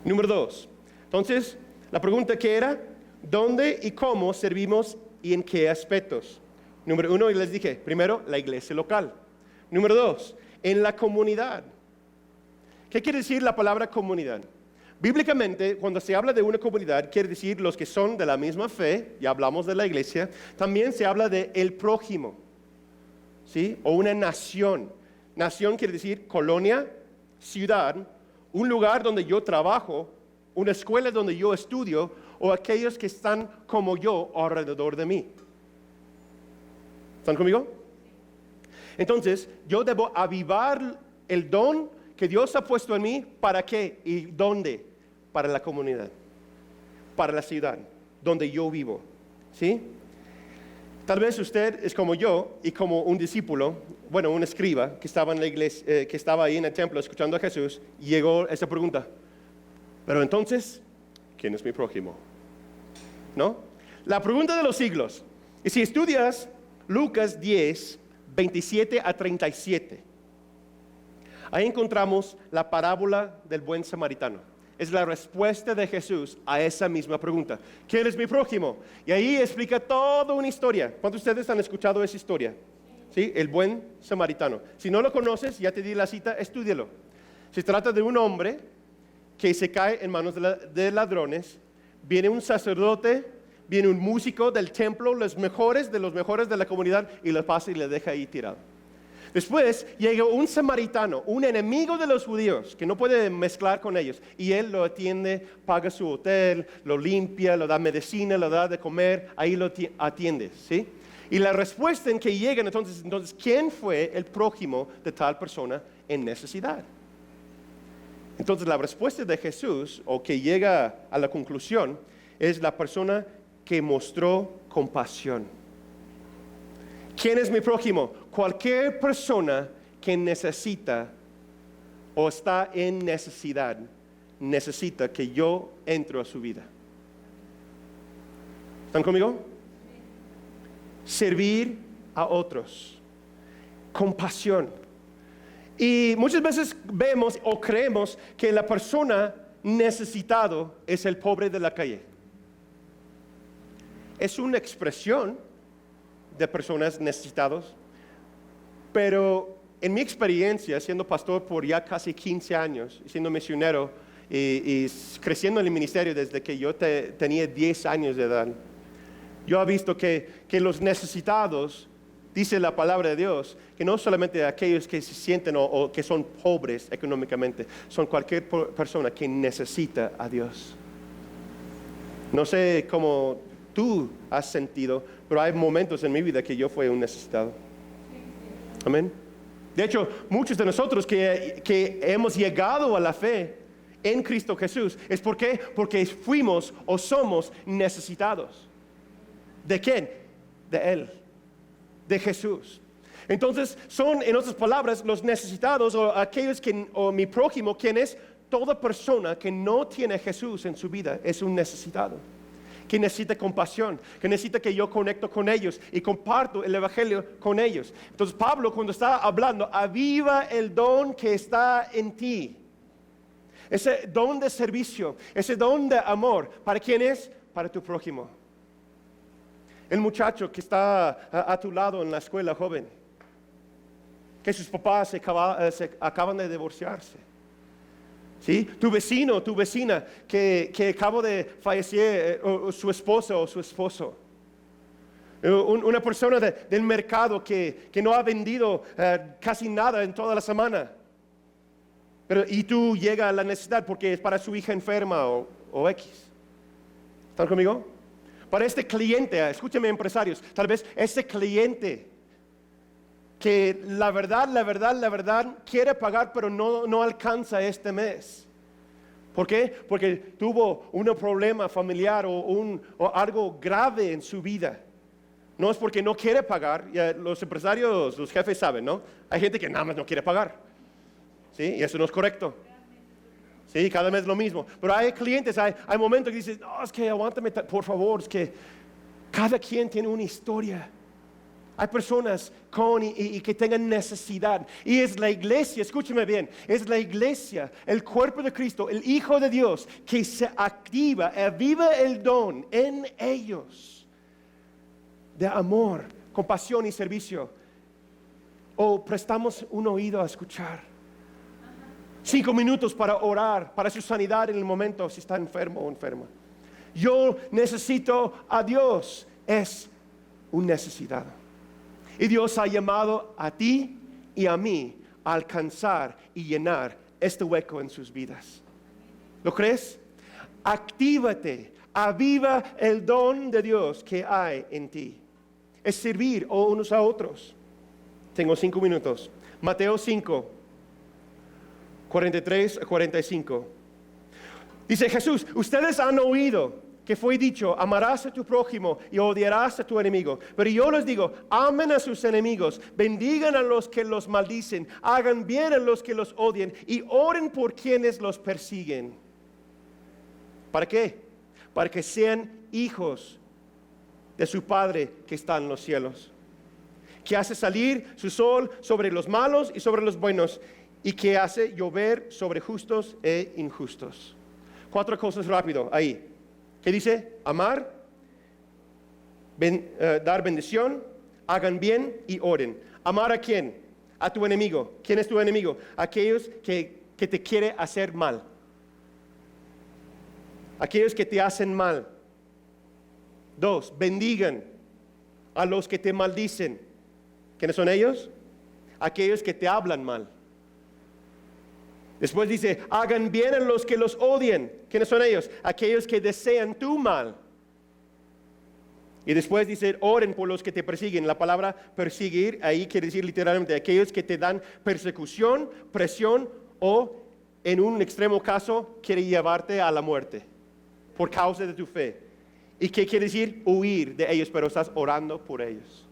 Número 2. Entonces, la pregunta que era, ¿dónde y cómo servimos y en qué aspectos? Número 1, y les dije, primero, la iglesia local. Número 2, en la comunidad. ¿Qué quiere decir la palabra comunidad? Bíblicamente, cuando se habla de una comunidad, quiere decir los que son de la misma fe, ya hablamos de la iglesia, también se habla de el prójimo, ¿sí? O una nación. Nación quiere decir colonia, ciudad, un lugar donde yo trabajo, una escuela donde yo estudio, o aquellos que están como yo alrededor de mí. ¿Están conmigo? Entonces, yo debo avivar el don que Dios ha puesto en mí. ¿Para qué? ¿Y dónde? Para la comunidad, para la ciudad donde yo vivo. ¿Sí? Tal vez usted es como yo y como un discípulo, bueno, un escriba que estaba en la iglesia, que estaba ahí en el templo escuchando a Jesús, y llegó esa pregunta. Pero entonces, ¿quién es mi prójimo? ¿No? La pregunta de los siglos. Y si estudias Lucas 10, 27 a 37, ahí encontramos la parábola del buen samaritano. Es la respuesta de Jesús a esa misma pregunta. ¿Quién es mi prójimo? Y ahí explica toda una historia. ¿Cuántos de ustedes han escuchado esa historia? ¿Sí? El buen samaritano. Si no lo conoces, ya te di la cita, estúdialo. Se trata de un hombre que se cae en manos de ladrones. Viene un sacerdote, viene un músico del templo, los mejores de la comunidad, y lo pasa y le deja ahí tirado. Después llega un samaritano, un enemigo de los judíos, que no puede mezclar con ellos, y él lo atiende, paga su hotel, lo limpia, le da medicina, le da de comer, ahí lo atiende, ¿sí? Y la respuesta en que llegan entonces, ¿quién fue el prójimo de tal persona en necesidad? Entonces la respuesta de Jesús, o que llega a la conclusión, es la persona que mostró compasión. ¿Quién es mi prójimo? Cualquier persona que necesita o está en necesidad, necesita que yo entre a su vida. ¿Están conmigo? Servir a otros. Compasión. Y muchas veces vemos o creemos que la persona necesitado es el pobre de la calle. Es una expresión de personas necesitados, pero en mi experiencia, siendo pastor por ya casi 15 años, siendo misionero y creciendo en el ministerio desde que yo tenía 10 años de edad, yo he visto que los necesitados, dice la palabra de Dios, que no solamente aquellos que se sienten o que son pobres económicamente, son cualquier persona que necesita a Dios. No sé cómo tú has sentido, pero hay momentos en mi vida que yo fui un necesitado. Amén. De hecho, muchos de nosotros que hemos llegado a la fe en Cristo Jesús, ¿es por qué? Porque fuimos o somos necesitados. ¿De quién? De Él, de Jesús. Entonces, son, en otras palabras, los necesitados o aquellos o mi prójimo, quien es toda persona que no tiene a Jesús en su vida, es un necesitado. Que necesita compasión, que necesita que yo conecto con ellos y comparto el evangelio con ellos. Entonces Pablo, cuando está hablando, aviva el don que está en ti. Ese don de servicio, ese don de amor, ¿para quién es? Para tu prójimo. El muchacho que está a tu lado en la escuela, joven, que sus papás se acaban de divorciarse. ¿Sí? Tu vecino, tu vecina, que acaba de fallecer su esposa o su esposo. Una persona del mercado que no ha vendido casi nada en toda la semana. Y tú llegas a la necesidad porque es para su hija enferma o X. ¿Están conmigo? Para este cliente, escúchame empresarios, tal vez este cliente que la verdad quiere pagar pero no alcanza este mes. ¿Por qué? Porque tuvo un problema familiar o algo grave en su vida. No es porque no quiere pagar. Los empresarios, los jefes saben, ¿no? Hay gente que nada más no quiere pagar. ¿Sí? Y eso no es correcto. Sí, cada mes lo mismo. Pero hay clientes, hay momentos que dices, no, es que aguántame, por favor, es que cada quien tiene una historia. Hay personas y que tengan necesidad. Y es la iglesia, escúcheme bien, es la iglesia, el cuerpo de Cristo, el Hijo de Dios, que se activa, aviva el don en ellos de amor, compasión y servicio. O prestamos un oído a escuchar. 5 minutos para orar, para su sanidad en el momento si está enfermo o enferma. Yo necesito a Dios, es una necesidad. Y Dios ha llamado a ti y a mí a alcanzar y llenar este hueco en sus vidas. ¿Lo crees? Actívate, aviva el don de Dios que hay en ti. Es servir unos a otros. Tengo 5 minutos. Mateo 5, 43 a 45. Dice Jesús, ustedes han oído que fue dicho, amarás a tu prójimo y odiarás a tu enemigo. Pero yo les digo, amen a sus enemigos, bendigan a los que los maldicen, hagan bien a los que los odian y oren por quienes los persiguen. ¿Para qué? Para que sean hijos de su Padre que está en los cielos, que hace salir su sol sobre los malos y sobre los buenos, y que hace llover sobre justos e injustos. 4 cosas rápido ahí. ¿Qué dice? Amar, dar bendición, hagan bien y oren. ¿Amar a quién? A tu enemigo. ¿Quién es tu enemigo? Aquellos que te quieren hacer mal. Aquellos que te hacen mal. 2, bendigan a los que te maldicen. ¿Quiénes son ellos? Aquellos que te hablan mal. Después dice, hagan bien a los que los odian. ¿Quiénes son ellos? Aquellos que desean tu mal. Y después dice, oren por los que te persiguen. La palabra perseguir ahí quiere decir literalmente aquellos que te dan persecución, presión o en un extremo caso quiere llevarte a la muerte por causa de tu fe. ¿Y qué quiere decir? Huir de ellos, pero estás orando por ellos.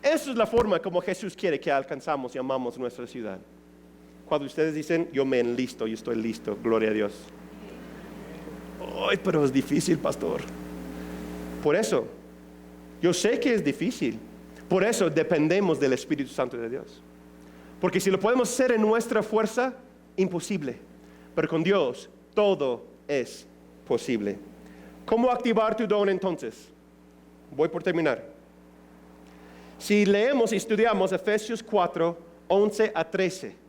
Esa es la forma como Jesús quiere que alcanzamos y amamos nuestra ciudad. Cuando ustedes dicen, yo me enlisto, yo estoy listo, gloria a Dios. Ay, pero es difícil, pastor. Por eso, yo sé que es difícil. Por eso dependemos del Espíritu Santo de Dios. Porque si lo podemos hacer en nuestra fuerza, imposible. Pero con Dios, todo es posible. ¿Cómo activar tu don entonces? Voy por terminar. Si leemos y estudiamos Efesios 4, 11 a 13.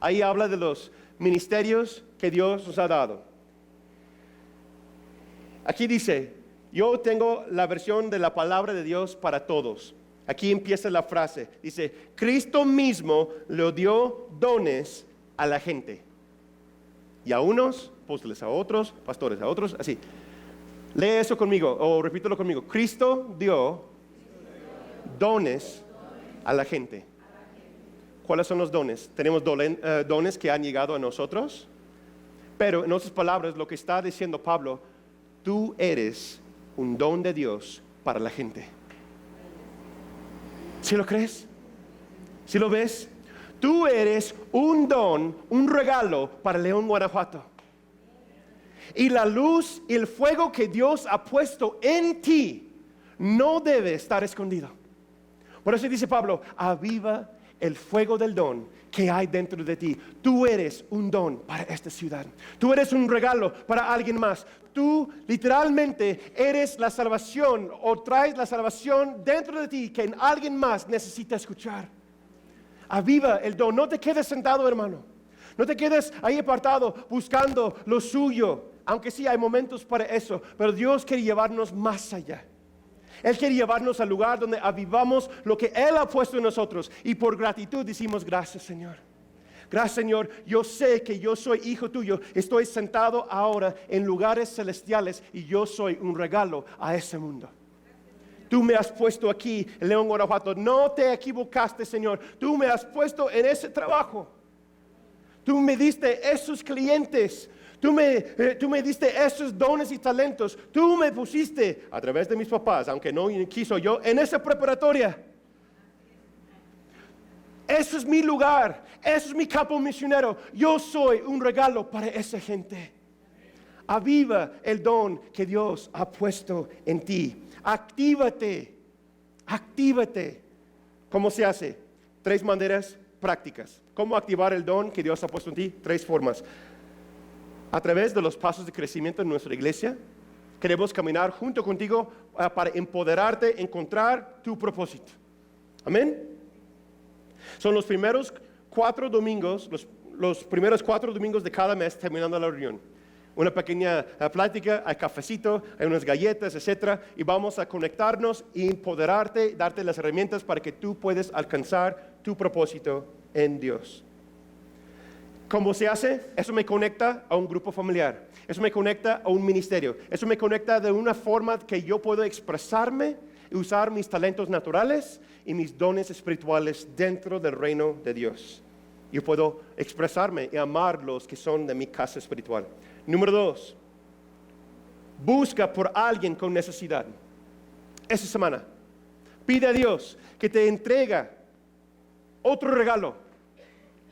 Ahí habla de los ministerios que Dios nos ha dado. Aquí dice, yo tengo la versión de la palabra de Dios para todos. Aquí empieza la frase. Dice, Cristo mismo le dio dones a la gente. Y a unos, apóstoles a otros, pastores a otros, así. Lee eso conmigo, o repítelo conmigo. Cristo dio dones a la gente. ¿Cuáles son los dones? Tenemos dones que han llegado a nosotros, pero en otras palabras, lo que está diciendo Pablo, tú eres un don de Dios para la gente. ¿Sí lo crees? ¿Sí lo ves? Tú eres un don, un regalo para León, Guanajuato. Y la luz y el fuego que Dios ha puesto en ti no debe estar escondido. Por eso dice Pablo, aviva el fuego del don que hay dentro de ti. Tú eres un don para esta ciudad. Tú eres un regalo para alguien más. Tú literalmente eres la salvación o traes la salvación dentro de ti que alguien más necesita escuchar. Aviva el don. No te quedes sentado, hermano. No te quedes ahí apartado buscando lo suyo. Aunque sí hay momentos para eso, pero Dios quiere llevarnos más allá. Él quiere llevarnos al lugar donde avivamos lo que Él ha puesto en nosotros. Y por gratitud decimos, gracias Señor. Gracias Señor, yo sé que yo soy hijo tuyo. Estoy sentado ahora en lugares celestiales y yo soy un regalo a ese mundo. Tú me has puesto aquí en León, Guanajuato. No te equivocaste, Señor. Tú me has puesto en ese trabajo. Tú me diste esos clientes. Tú me diste esos dones y talentos. Tú me pusiste a través de mis papás, aunque no quiso yo, en esa preparatoria. Eso es mi lugar. Eso es mi campo misionero. Yo soy un regalo para esa gente. Aviva el don que Dios ha puesto en ti. Actívate. Actívate. ¿Cómo se hace? 3 maneras prácticas. ¿Cómo activar el don que Dios ha puesto en ti? 3 formas. A través de los pasos de crecimiento en nuestra iglesia, queremos caminar junto contigo para empoderarte, encontrar tu propósito. Amén. Son los primeros 4 domingos, los primeros 4 domingos de cada mes terminando la reunión. Una pequeña plática, hay cafecito, hay unas galletas, etcétera, y vamos a conectarnos y empoderarte, darte las herramientas para que tú puedas alcanzar tu propósito en Dios. ¿Cómo se hace? Eso me conecta a un grupo familiar, eso me conecta a un ministerio, eso me conecta de una forma que yo puedo expresarme y usar mis talentos naturales y mis dones espirituales dentro del reino de Dios. Yo puedo expresarme y amar los que son de mi casa espiritual. Número 2, busca por alguien con necesidad. Esta semana, pide a Dios que te entregue otro regalo.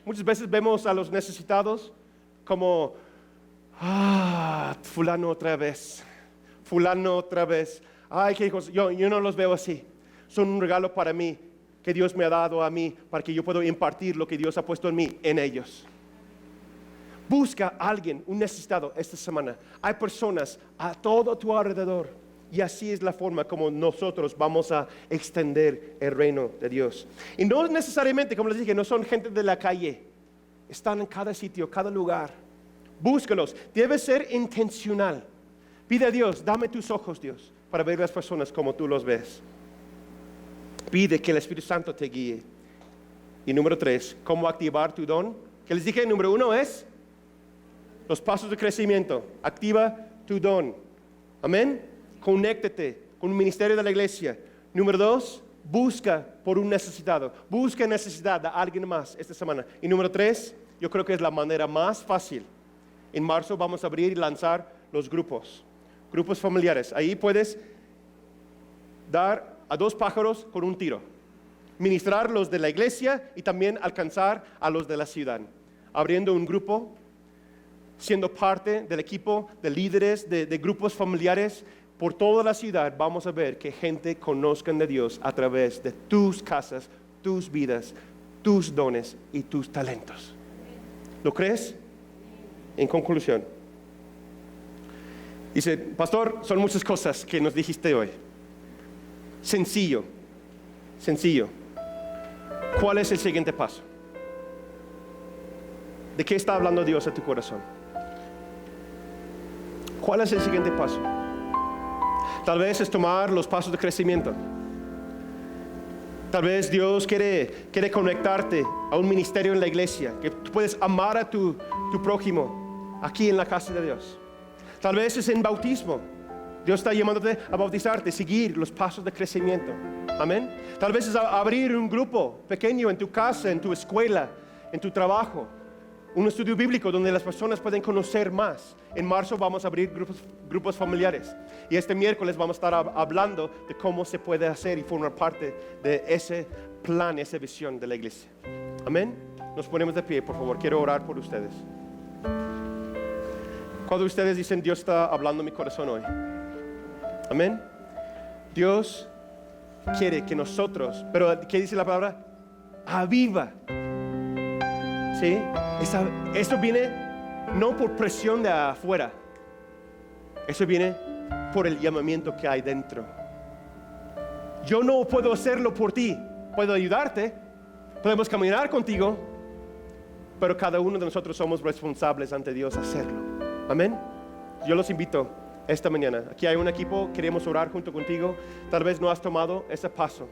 Muchas veces vemos a los necesitados como, fulano otra vez, ay, qué hijos, yo no los veo así. Son un regalo para mí, que Dios me ha dado a mí, para que yo pueda impartir lo que Dios ha puesto en mí, en ellos. Busca a alguien, un necesitado esta semana. Hay personas a todo tu alrededor. Y así es la forma como nosotros vamos a extender el reino de Dios. Y no necesariamente, como les dije, no son gente de la calle. Están en cada sitio, cada lugar. Búscalos. Debe ser intencional. Pide a Dios, dame tus ojos, Dios, para ver las personas como tú los ves. Pide que el Espíritu Santo te guíe. Y número 3, ¿cómo activar tu don? Que les dije, número 1 es los pasos de crecimiento. Activa tu don. Amén. Conéctate con un ministerio de la iglesia. Número 2, busca por un necesitado. Busca necesidad de alguien más esta semana. Y número 3, yo creo que es la manera más fácil. En marzo vamos a abrir y lanzar los grupos familiares. Ahí puedes dar a 2 pájaros con un tiro. Ministrar los de la iglesia y también alcanzar a los de la ciudad. Abriendo un grupo, siendo parte del equipo de líderes de grupos familiares por toda la ciudad, vamos a ver que gente conozcan de Dios a través de tus casas, tus vidas, tus dones y tus talentos. ¿Lo crees? En conclusión, dice, pastor, son muchas cosas que nos dijiste hoy. Sencillo. ¿Cuál es el siguiente paso? ¿De qué está hablando Dios a tu corazón? ¿Cuál es el siguiente paso? Tal vez es tomar los pasos de crecimiento. Tal vez Dios quiere conectarte a un ministerio en la iglesia, que tú puedes amar a tu prójimo aquí en la casa de Dios. Tal vez es en bautismo. Dios está llamándote a bautizarte, seguir los pasos de crecimiento. Amén. Tal vez es abrir un grupo pequeño en tu casa, en tu escuela, en tu trabajo. Un estudio bíblico donde las personas pueden conocer más. En marzo vamos a abrir grupos familiares. Y este miércoles vamos a estar hablando de cómo se puede hacer y formar parte de ese plan, esa visión de la iglesia. Amén. Nos ponemos de pie, por favor. Quiero orar por ustedes. Cuando ustedes dicen, Dios está hablando en mi corazón hoy. Amén. Dios quiere que nosotros, pero ¿qué dice la palabra? Aviva. ¿Sí? Eso viene no por presión de afuera. Eso viene por el llamamiento que hay dentro. Yo no puedo hacerlo por ti. Puedo ayudarte. Podemos caminar contigo. Pero cada uno de nosotros somos responsables ante Dios a hacerlo. Amén. Yo los invito esta mañana. Aquí hay un equipo. Queremos orar junto contigo. Tal vez no has tomado ese paso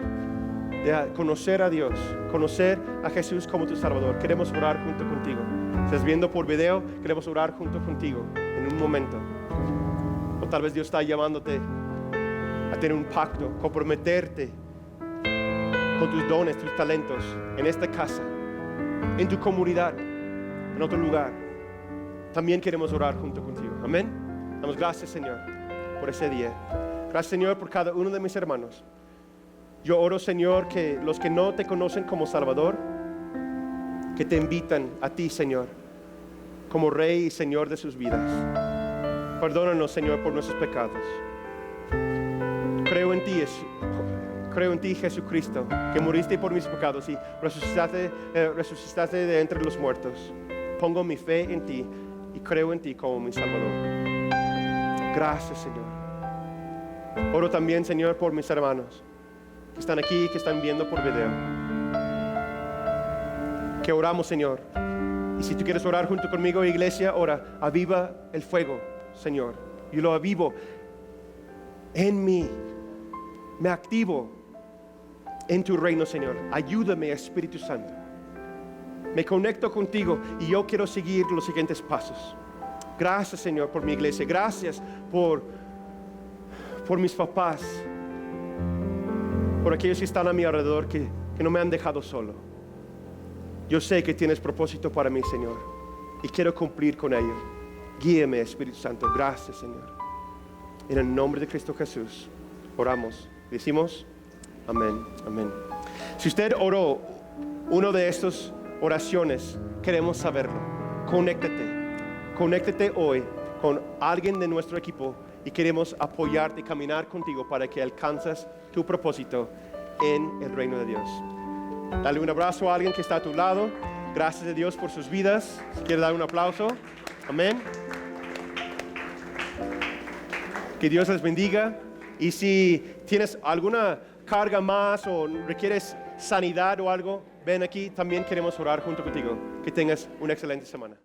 de conocer a Dios, conocer a Jesús como tu Salvador. Queremos orar junto contigo. Si estás viendo por video, queremos orar junto contigo en un momento. O tal vez Dios está llamándote a tener un pacto, comprometerte con tus dones, tus talentos en esta casa, en tu comunidad, en otro lugar. También queremos orar junto contigo. Amén. Damos gracias, Señor, por ese día. Gracias, Señor, por cada uno de mis hermanos. Yo oro, Señor, que los que no te conocen como Salvador, que te invitan a ti, Señor, como Rey y Señor de sus vidas. Perdónanos, Señor, por nuestros pecados. Creo en ti, creo en ti, Jesucristo, que moriste por mis pecados y resucitaste de entre los muertos. Pongo mi fe en ti y creo en ti como mi Salvador. Gracias, Señor. Oro también, Señor, por mis hermanos que están aquí, que están viendo por video. Que oramos, Señor. Y si tú quieres orar junto conmigo, iglesia, ora. Aviva el fuego, Señor. Yo lo avivo en mí. Me activo en tu reino, Señor. Ayúdame, Espíritu Santo. Me conecto contigo y yo quiero seguir los siguientes pasos. Gracias, Señor, por mi iglesia. Gracias por mis papás, por aquellos que están a mi alrededor que no me han dejado solo. Yo sé que tienes propósito para mí, Señor, y quiero cumplir con ello. Guíame, Espíritu Santo. Gracias, Señor. En el nombre de Cristo Jesús oramos. Decimos amén, amén. Si usted oró uno de estas oraciones, queremos saberlo. Conéctate hoy con alguien de nuestro equipo y queremos apoyarte y caminar contigo para que alcances tu propósito en el reino de Dios. Dale un abrazo a alguien que está a tu lado. Gracias a Dios por sus vidas. Si quieres dar un aplauso. Amén. Que Dios les bendiga. Y si tienes alguna carga más o requieres sanidad o algo, ven aquí. También queremos orar junto contigo. Que tengas una excelente semana.